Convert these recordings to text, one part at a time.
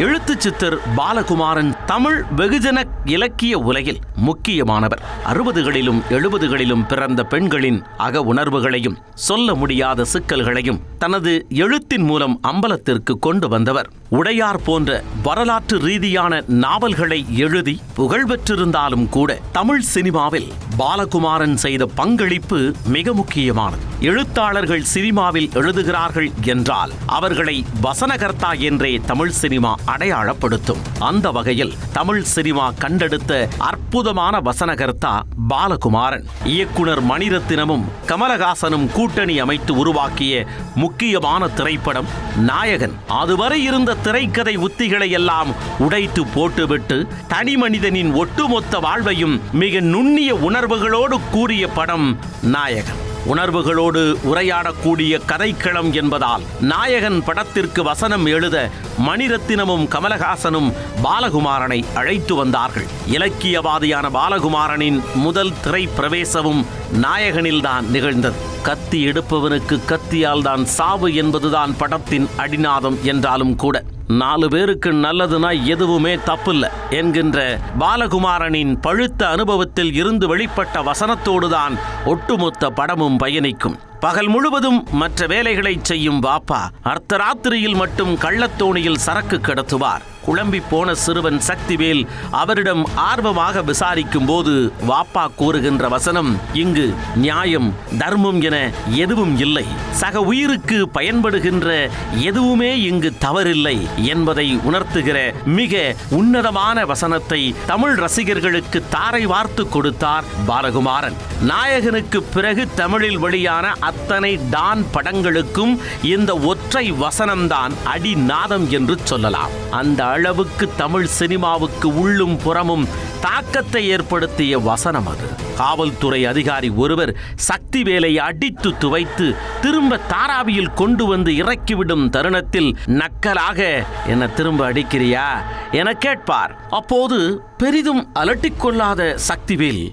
எழுத்துச் சித்தர் பாலகுமாரன் தமிழ் வெகுஜன இலக்கிய உலகில் முக்கியமானவர். 60களிலும் 70களிலும் பிறந்த பெண்களின் அக உணர்வுகளையும் சொல்ல முடியாத சிக்கல்களையும் தனது எழுத்தின் மூலம் அம்பலத்திற்கு கொண்டு வந்தவர். உடையார் போன்ற வரலாற்று ரீதியான நாவல்களை எழுதி புகழ் பெற்றிருந்தாலும் கூட தமிழ் சினிமாவில் பாலகுமாரன் செய்த பங்களிப்பு மிக முக்கியமானது. எழுத்தாளர்கள் சினிமாவில் எழுதுகிறார்கள் என்றால் அவர்களை வசனகர்த்தா என்றே தமிழ் சினிமா அடையாளப்படுத்தும். அந்த வகையில் தமிழ் சினிமா கண்டெடுத்த அற்புதமான வசனகர்த்தா பாலகுமாரன். இயக்குனர் மணிரத்தினமும் கமலஹாசனும் கூட்டணி அமைத்து உருவாக்கிய முக்கியமான திரைப்படம் நாயகன். அதுவரை இருந்த திரைக்கதை உத்திகளை எல்லாம் உடைத்து போட்டுவிட்டு தனி மனிதனின் ஒட்டுமொத்த வாழ்வையும் மிக நுண்ணிய உணர்வுகளோடு கூறிய படம் நாயகன். உணர்வுகளோடு உரையாடக்கூடிய கதைக்களம் என்பதால் நாயகன் படத்திற்கு வசனம் எழுத மணிரத்தினமும் கமலஹாசனும் பாலகுமாரனை அழைத்து வந்தார்கள். இலக்கியவாதியான பாலகுமாரனின் முதல் திரை பிரவேசமும் நாயகனில்தான் நிகழ்ந்தது. கத்தி எடுப்பவனுக்கு கத்தியால் தான் சாவு என்பதுதான் படத்தின் அடிநாதம் என்றாலும் கூட 4 பேருக்கு நல்லதுனா எதுவுமே தப்பில்லை என்கின்ற பாலகுமாரனின் பழுத்த அனுபவத்தில் இருந்து வெளிப்பட்ட வசனத்தோடுதான் ஒட்டுமொத்த படமும் பயணிக்கும். பகல் முழுவதும் மற்ற வேலைகளை செய்யும் வாப்பா அர்த்தராத்திரியில் மட்டும் கள்ளத்தோணியில் சரக்கு கடத்துவார். குழம்பி போன சிறுவன் சக்திவேல் அவரிடம் ஆர்வமாக விசாரிக்கும் போது வாப்பா கூறுகின்ற வசனம், இங்கு நியாயம் தர்மம் என எதுவும் இல்லை, சக உயிருக்கு பயன்படுகின்ற எதுவுமே இங்கு தவறில்லை என்பதை உணர்த்துகிற மிக உன்னதமான வசனத்தை தமிழ் ரசிகர்களுக்கு தாரை வார்த்து கொடுத்தார் பாலகுமாரன். நாயகனுக்கு பிறகு தமிழில் வெளியான அத்தனை டான் படங்களுக்கும் இந்த ஒற்றை வசனம்தான் அடிநாதம் என்று சொல்லலாம். அந்த அளவுக்கு தமிழ் சினிமாவுக்கு உள்ளும் புறமும் தாக்கத்தை ஏற்படுத்திய வசனம் அது. காவல்துறை அதிகாரி ஒருவர் சக்திவேலை அடித்து துவைத்து திரும்ப தாராவியில் கொண்டு வந்து இறக்கிவிடும் தருணத்தில் நக்கலாக என்ன திரும்ப அடிக்கிறியா என கேட்பார். அப்போது பெரிதும் அலட்டிக்கொள்ளாத சக்திவேல்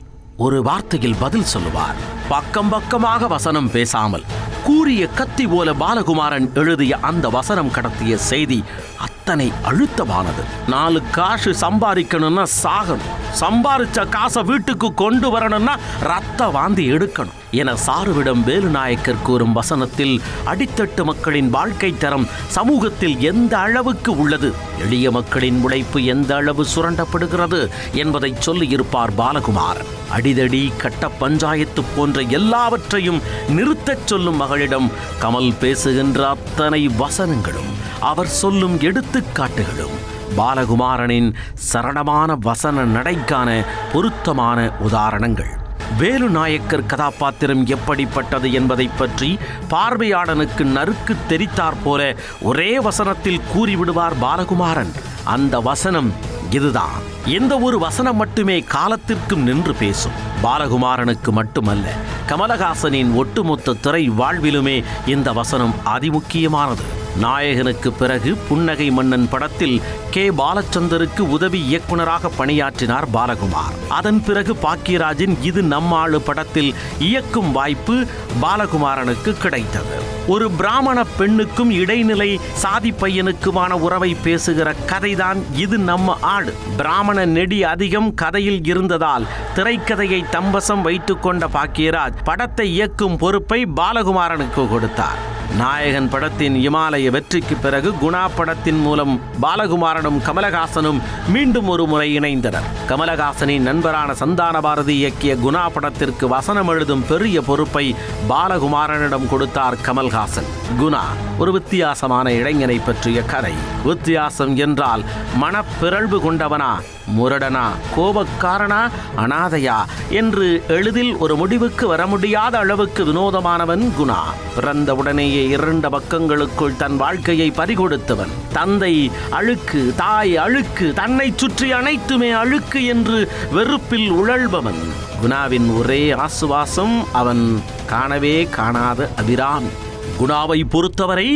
ஒரு வார்த்தையில் பதில் சொல்லுவார். பக்கம் பக்கமாக வசனம் பேசாமல் கூறிய கத்தி போல பாலகுமாரன் எழுதிய அந்த வசனம் கடத்திய செய்தி அத்தனை அழுத்தமானது. 4 காசு சம்பாதிக்கணும்னா சாகணும், சம்பாதிச்ச காசை வீட்டுக்கு கொண்டு வரணும்னா ரத்த வாந்தி எடுக்கணும் என சாருவிடம் வேலுநாயக்கர் கூறும் வசனத்தில் அடித்தட்டு மக்களின் வாழ்க்கை தரம் சமூகத்தில் எந்த அளவுக்கு உள்ளது, எளிய மக்களின் உழைப்பு எந்த அளவு சுரண்டப்படுகிறது என்பதை சொல்லியிருப்பார் பாலகுமாரன். அடிதடி கட்ட பஞ்சாயத்து போன்ற எல்லாவற்றையும் நிறுத்தச் சொல்லும் மகளிடம் கமல் பேசுகின்ற அத்தனை வசனங்களும் அவர் சொல்லும் எடுத்துக்காட்டுகளும் பாலகுமாரனின் சரளமான வசன நடைக்கான பொருத்தமான உதாரணங்கள். வேலுநாயக்கர் கதாபாத்திரம் எப்படிப்பட்டது என்பதை பற்றி பார்வையாளனுக்கு நறுக்கு தெரித்தாற் போல ஒரே வசனத்தில் கூறிவிடுவார் பாலகுமாரன். அந்த வசனம் இதுதான். எந்த ஒரு வசனம் மட்டுமே காலத்திற்கும் நின்று பேசும். பாலகுமாரனுக்கு மட்டுமல்ல, கமலஹாசனின் ஒட்டுமொத்த திரை வாழ்விலுமே இந்த வசனம் அதிமுக்கியமானது. நாயகனுக்கு பிறகு புன்னகை மன்னன் படத்தில் கே பாலச்சந்தருக்கு உதவி இயக்குனராக பணியாற்றினார் பாலகுமார். அதன் பிறகு பாக்கியராஜின் இது நம்மாளு படத்தில் இயக்கும் வாய்ப்பு பாலகுமாரனுக்கு கிடைத்தது. ஒரு பிராமண பெண்ணுக்கும் இடைநிலை சாதி பையனுக்குமான உறவை பேசுகிற கதைதான் இது நம்ம ஆடு. பிராமண நெடி அதிகம் கதையில் இருந்ததால் திரைக்கதையை தம்பசம் வைத்துக் கொண்ட பாக்கியராஜ் படத்தை இயக்கும் பொறுப்பை பாலகுமாரனுக்கு கொடுத்தார். நாயகன் படத்தின் இமாலய வெற்றிக்கு பிறகு குணா படத்தின் மூலம் பாலகுமாரனும் கமலஹாசனும் மீண்டும் ஒரு முறை இணைந்தனர். கமலஹாசனின் நண்பரான சந்தான பாரதி இயக்கிய குணா படத்திற்கு வசனம் எழுதும் பெரிய பொறுப்பை பாலகுமாரனிடம் கொடுத்தார் கமல்ஹாசன். குணா ஒரு வித்தியாசமான இளைஞனை பற்றிய கதை. வித்தியாசம் என்றால் மனப்பிறழ்வு கொண்டவனா, முரடனா, கோபக்காரனா, அனாதையா என்று எளிதில் ஒரு முடிவுக்கு வர முடியாத அளவுக்கு வினோதமானவன் குணா. பிறந்தவுடனேயே 2 பக்கங்களுக்குள் தன் வாழ்க்கையை பறிகொடுத்தவன். தந்தை அழுக்கு, தாய் அழுக்கு, தன்னை சுற்றி அனைத்துமே அழுக்கு என்று வெறுப்பில் உழல்பவன். குணாவின் ஒரே ஆசுவாசம் அவன் காணவே காணாத அபிராமி. குணாவை பொறுத்தவரை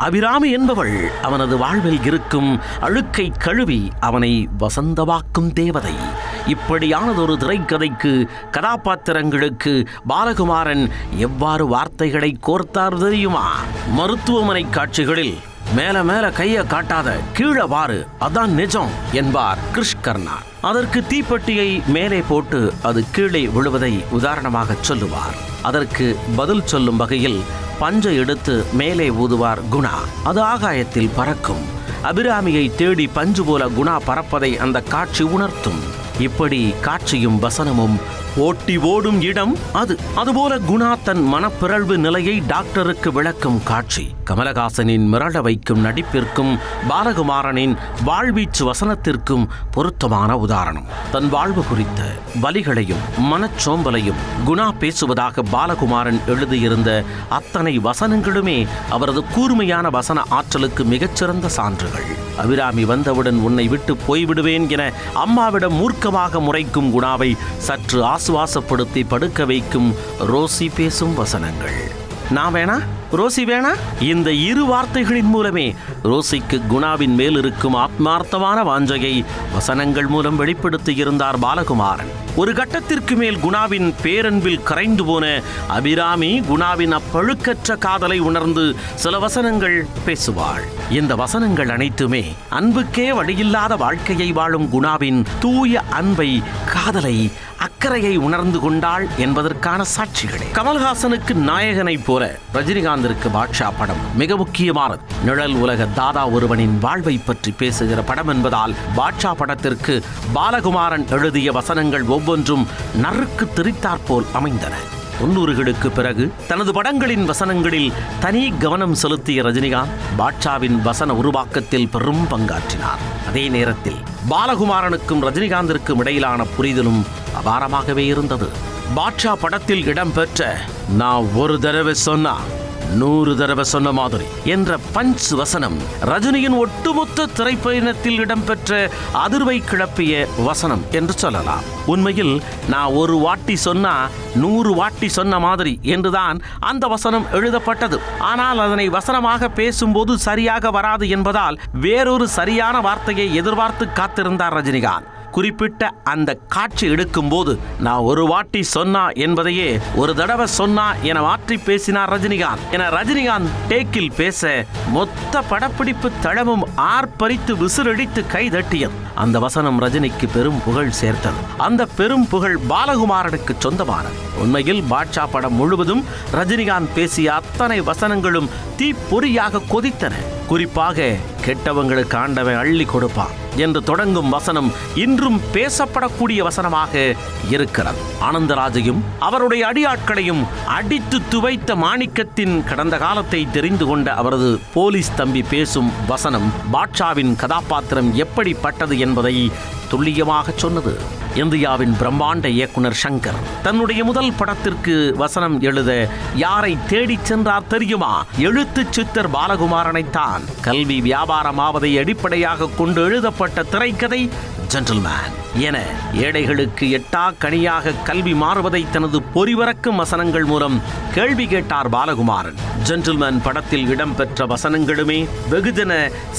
அபிராமி என்பவள் அவனது வாழ்வில் இருக்கும் அழுக்கை கழுவி அவனை வசந்தமாக்கும் தேவதை. இப்படியானதொரு திரைக்கதைக்கு கதாபாத்திரங்களுக்கு பாலகுமாரன் எவ்வாறு வார்த்தைகளை கோர்த்தார் தெரியுமா? மருத்துவமனை காட்சிகளில் மேல மேல கைய காட்டாத, கீழே வாரு, அதான் நிஜம் என்பார் கிருஷ் கர்னார். அதற்கு தீப்பெட்டியை மேலே போட்டு அது கீழே விழுவதை உதாரணமாக சொல்லுவார். அதற்கு பதில் சொல்லும் வகையில் பஞ்சை எடுத்து மேலே ஊதுவார் குணா. அது ஆகாயத்தில் பறக்கும். அபிராமியை தேடி பஞ்சு போல குணா பறப்பதை அந்த காட்சி உணர்த்தும். இப்படி காட்சியும் வசனமும் ஓட்டி ஓடும் இடம் அது. அதுபோல குணா தன் மனப்பிறழ்வு நிலையை டாக்டருக்கு விளக்கும் காட்சி. கமலஹாசனின் மிரள வைக்கும் நடிப்பிற்கும் பாலகுமாரனின் வாழ்வீச்சு வசனத்திற்கும் பொருத்தமான உதாரணம். தன் வாழ்வு குறித்த வலிகளையும் மனச்சோம்பலையும் குணா பேசுவதாக பாலகுமாரன் எழுதியிருந்த அத்தனை வசனங்களுமே அவரது கூர்மையான வசன ஆற்றலுக்கு மிகச்சிறந்த சான்றுகள். அபிராமி வந்தவுடன் உன்னை விட்டு போய்விடுவேன் என அம்மாவிடம் மூர்க்கமாக முறைக்கும் குணாவை சற்று ஆசுவாசப்படுத்தி படுக்க வைக்கும் ரோசி பேசும் வசனங்கள். நான் வேணா, ரோசி வேணா, இந்த இரு வார்த்தைகளின் மூலமே ரோசிக்கு குணாவின் மேல் இருக்கும் ஆத்மார்த்தமான வாஞ்சையை வசனங்கள் மூலம் வெளிப்படுத்தி இருந்தார் பாலகுமாரன். ஒரு கட்டத்திற்கு மேல் குணாவின் பேரன்பில் கரைந்து போன அபிராமி குணாவின் அப்பழுக்கற்ற காதலை உணர்ந்து சில வசனங்கள் பேசுவாள். இந்த வசனங்கள் அனைத்துமே அன்புக்கே வழியில்லாத வாழ்க்கையை வாழும் குணாவின் தூய அன்பை, காதலை, அக்கறையை உணர்ந்து கொண்டாள் என்பதற்கான சாட்சிகளே. கமல்ஹாசனுக்கு நாயகனை போல ரஜினிகாந்திற்கு பாட்ஷா படம் மிக முக்கியமானது. நிழல் உலக தாதா ஒருவனின் வாழ்வை பற்றி பேசுகிற படம் என்பதால் பாட்ஷா படத்திற்கு பாலகுமாரன் எழுதிய வசனங்கள் ஒவ்வொன்றும் நறுக்கு திரித்தாற்போல் அமைந்தன. 90களுக்கு பிறகு தனது படங்களின் வசனங்களில் தனி கவனம் செலுத்திய ரஜினிகாந்த் பாட்ஷாவின் வசன உருவாக்கத்தில் பெரும் பங்காற்றினார். அதே நேரத்தில் பாலகுமாரனுக்கும் ரஜினிகாந்திற்கும் இடையிலான புரிதலும் அபாரமாகவே இருந்தது. பாட்ஷா படத்தில் இடம்பெற்ற நான் ஒரு தடவை சொன்னா 100 தடவை சொன்ன மாதிரி என்ற பஞ்ச் வசனம் ரஜினியின் ஒட்டுமொத்த திரைப்பயணத்தில் இடம்பெற்ற அதிர்வை கிளப்பிய வசனம் என்று சொல்லலாம். உண்மையில் நான் ஒரு வாட்டி சொன்னா 100 வாட்டி சொன்ன மாதிரி என்றுதான் அந்த வசனம் எழுதப்பட்டது. ஆனால் அதனை வசனமாக பேசும்போது சரியாக வராது என்பதால் வேறொரு சரியான வார்த்தையை எதிர்பார்த்து காத்திருந்தார் ரஜினிகாந்த். குறிப்பிட்ட அந்த காட்சி எடுக்கும் போது நான் ஒரு வாட்டி சொன்னா என்பதையே ஒரு தடவை சொன்னா என மாற்றி பேசினார் ரஜினிகாந்த். என ரஜினிகாந்த் டேக்கில் பேச மொத்த படப்பிடிப்பு தளமும் ஆர்ப்பரித்து விசிறடித்து கைதட்டியது. அந்த வசனம் ரஜினிக்கு பெரும் புகழ் சேர்த்தது. அந்த பெரும் புகழ் பாலகுமாரனுக்கு சொந்தமானது. உண்மையில் பாட்ஷா படம் முழுவதும் ரஜினிகாந்த் பேசிய அத்தனை வசனங்களும் தீப்பொறியாக கொதித்தன. குறிப்பாக கெட்டவங்களுக்கு ஆண்டவன் அள்ளி கொடுப்பான் என்று தொடங்கும் வசனம் இன்றும் பேசப்படக்கூடிய வசனமாக இருக்கிறது. ஆனந்தராஜையும் அவருடைய அடியாட்களையும் அடித்து துவைத்த மாணிக்கத்தின் கடந்த காலத்தை தெரிந்து கொண்ட அவரது போலீஸ் தம்பி பேசும் வசனம் பாட்ஷாவின் கதாபாத்திரம் எப்படிப்பட்டது என்பதை துல்லியமாக சொன்னது. இந்தியாவின் பிரம்மாண்ட இயக்குனர் சங்கர் தன்னுடைய முதல் படத்திற்கு வசனம் எழுத யாரை தேடி சென்றார் தெரியுமா? எழுத்து சித்தர் பாலகுமாரனைத்தான். கல்வி வியாபாரமாவதை அடிப்படையாக கொண்டு எழுதப்பட்ட திரைக்கதை ஜென்டில்மேன் என ஏழைகளுக்கு எட்டா கனியாக கல்வி மாறுவதை தனது பொறிவரக்கும் வசனங்கள் மூலம் கேள்வி கேட்டார் பாலகுமாரன். ஜென்டில்மேன் படத்தில் இடம்பெற்ற வசனங்களுமே வெகுஜன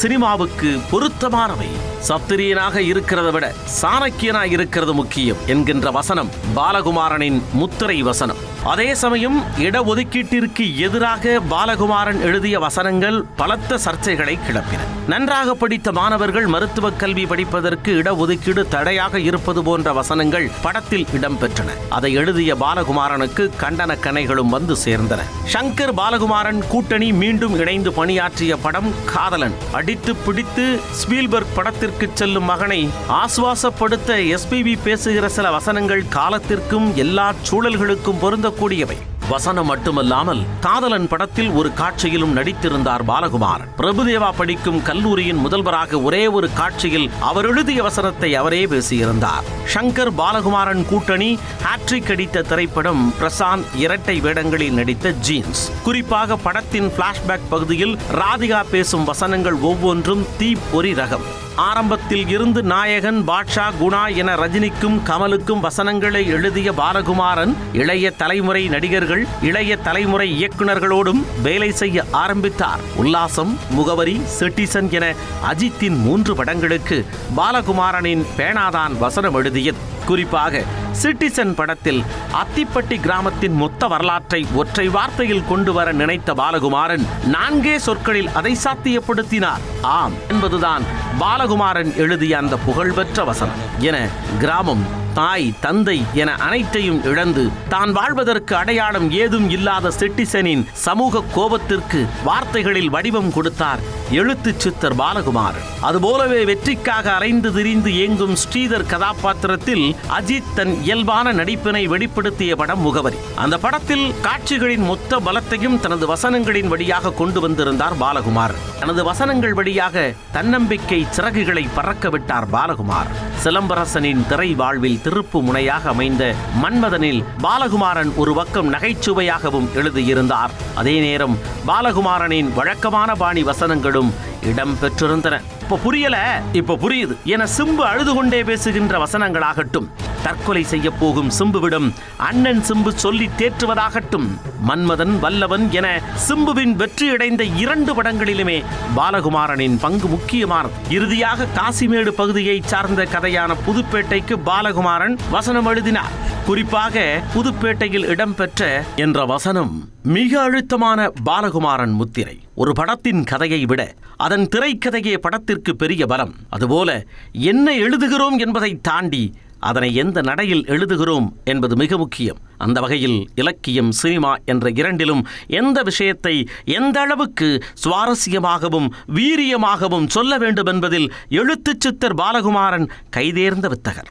சினிமாவுக்கு பொருத்தமானவை. சத்திரியனாக இருக்கிறத விட சாணக்கியனாக இருக்கிறது முக்கியம் என்கின்ற வசனம் பாலகுமாரனின் முத்திரை வசனம். அதே சமயம் இடஒதுக்கீட்டிற்கு எதிராக பாலகுமாரன் எழுதிய வசனங்கள் பலத்த சர்ச்சைகளை கிளப்பின. நன்றாக படித்த மாணவர்கள் மருத்துவக் கல்வி படிப்பதற்கு இடஒதுக்கீடு தடையாக இருப்பது போன்ற வசனங்கள் படத்தில் இடம்பெற்றன. அதை எழுதிய பாலகுமாரனுக்கு கண்டன கணைகளும் வந்து சேர்ந்தன. சங்கர் பாலகுமாரன் கூட்டணி மீண்டும் இணைந்து பணியாற்றிய படம் காதலன். அடித்து பிடித்து ஸ்பீல்பர்க் படத்திற்கு செல்லும் மகனை ஆசுவாசப்படுத்த எஸ்பிபி பேசுகிற சில வசனங்கள் காலத்திற்கும் எல்லா சூழல்களுக்கும் பொருந்தக்கூடியவை. வசனம் மட்டுமல்லாமல் காதலன் படத்தில் ஒரு காட்சியிலும் நடித்திருந்தார் பாலகுமாரன். பிரபுதேவா படிக்கும் கல்லூரியின் முதல்வராக ஒரே ஒரு காட்சியில் அவர் எழுதிய வசனத்தை அவரே பேசியிருந்தார். சங்கர் பாலகுமாரன் கூட்டணி ஹாட்ரிக் அடித்த திரைப்படம் பிரசாந்த் இரட்டை வேடங்களில் நடித்த ஜீன்ஸ். குறிப்பாக படத்தின் பிளாஷ்பேக் பகுதியில் ராதிகா பேசும் வசனங்கள் ஒவ்வொன்றும் தீப்பொறி ரகம். ஆரம்பத்தில் இருந்து நாயகன், பாட்ஷா, குணா என ரஜினிக்கும் கமலுக்கும் வசனங்களை எழுதிய பாலகுமாரன் இளைய தலைமுறை நடிகர்கள், இளைய தலைமுறை இயக்குநர்களோடும் வேலை செய்ய ஆரம்பித்தார். உல்லாசம், முகவரி, சிட்டிசன் என அஜித்தின் 3 படங்களுக்கு பாலகுமாரனின் பேனாதான் வசனம் எழுதியது. குறிப்பாக சிட்டிசன் படத்தில் அத்திப்பட்டி கிராமத்தின் மொத்த வரலாற்றை ஒற்றை வார்த்தையில் கொண்டு வர நினைத்த பாலகுமாரன் 4 சொற்களில் அதை சாத்தியப்படுத்தினார். ஆம் என்பதுதான் பாலகுமாரன் எழுதிய அந்த புகழ்பெற்ற வசனம். என கிராமம், தாய், தந்தை என அனைத்தையும் இழந்து தான் வாழ்வதற்கு அடையாளம் ஏதும் இல்லாத சிட்டிசனின் சமூக கோபத்திற்கு வார்த்தைகளில் வடிவம் கொடுத்தார் எழுத்துச் சித்தர் பாலகுமாரன். அதுபோலவே வெற்றிக்காக அலைந்து திரிந்து ஏங்கும் ஸ்ரீதர் கதாபாத்திரத்தில் அஜித் தன் இயல்பான நடிப்பினை வெளிப்படுத்திய படம் முகவரி. அந்த படத்தில் காட்சிகளின் மொத்த பலத்தையும் தனது வசனங்களின் வழியாக கொண்டு வந்திருந்தார் பாலகுமாரன். தனது வசனங்கள் வழியாக தன்னம்பிக்கை சிறகுகளை பறக்க விட்டார் பாலகுமாரன். சிலம்பரசனின் திரை வாழ்வில் திருப்பு முனையாக அமைந்த மன்மதனில் பாலகுமாரன் ஒரு பக்கம் நகைச்சுவையாகவும் எழுதியிருந்தார். அதே நேரம் பாலகுமாரனின் வழக்கமான பாணி வசனங்களும் இடம் பெற்றிருந்தன. இப்ப புரியல, இப்ப புரியுது என சிம்பு அழுது கொண்டே பேசுகின்ற வசனங்களாகட்டும், தற்கொலை செய்ய போகும் சிம்புவிடம் அண்ணன் சிம்பு சொல்லி தேற்றுவதாகட்டும், மன்மதன் வல்லவன் என சிம்புவின் வெற்றியடைந்த 2 படங்களிலுமே பாலகுமாரனின் பங்கு முக்கியமானது. இறுதியாக காசிமேடு பகுதியை சார்ந்த கதையான புதுப்பேட்டைக்கு பாலகுமாரன் வசனம் எழுதினார். குறிப்பாக புதுப்பேட்டையில் இடம்பெற்ற என்ற வசனம் மிக அழுத்தமான பாலகுமாரன் முத்திரை. ஒரு படத்தின் கதையை விட அதன் திரைக்கதையே படத்திற்கு பெரிய பலம். அதுபோல என்ன எழுதுகிறோம் என்பதை தாண்டி அதனை எந்த நடையில் எழுதுகிறோம் என்பது மிக முக்கியம். அந்த வகையில் இலக்கியம், சினிமா என்ற இரண்டிலும் எந்த விஷயத்தை எந்த அளவுக்கு சுவாரஸ்யமாகவும் வீரியமாகவும் சொல்ல வேண்டும் என்பதில் எழுத்துச் சித்தர் பாலகுமாரன் கைதேர்ந்த வித்தகர்.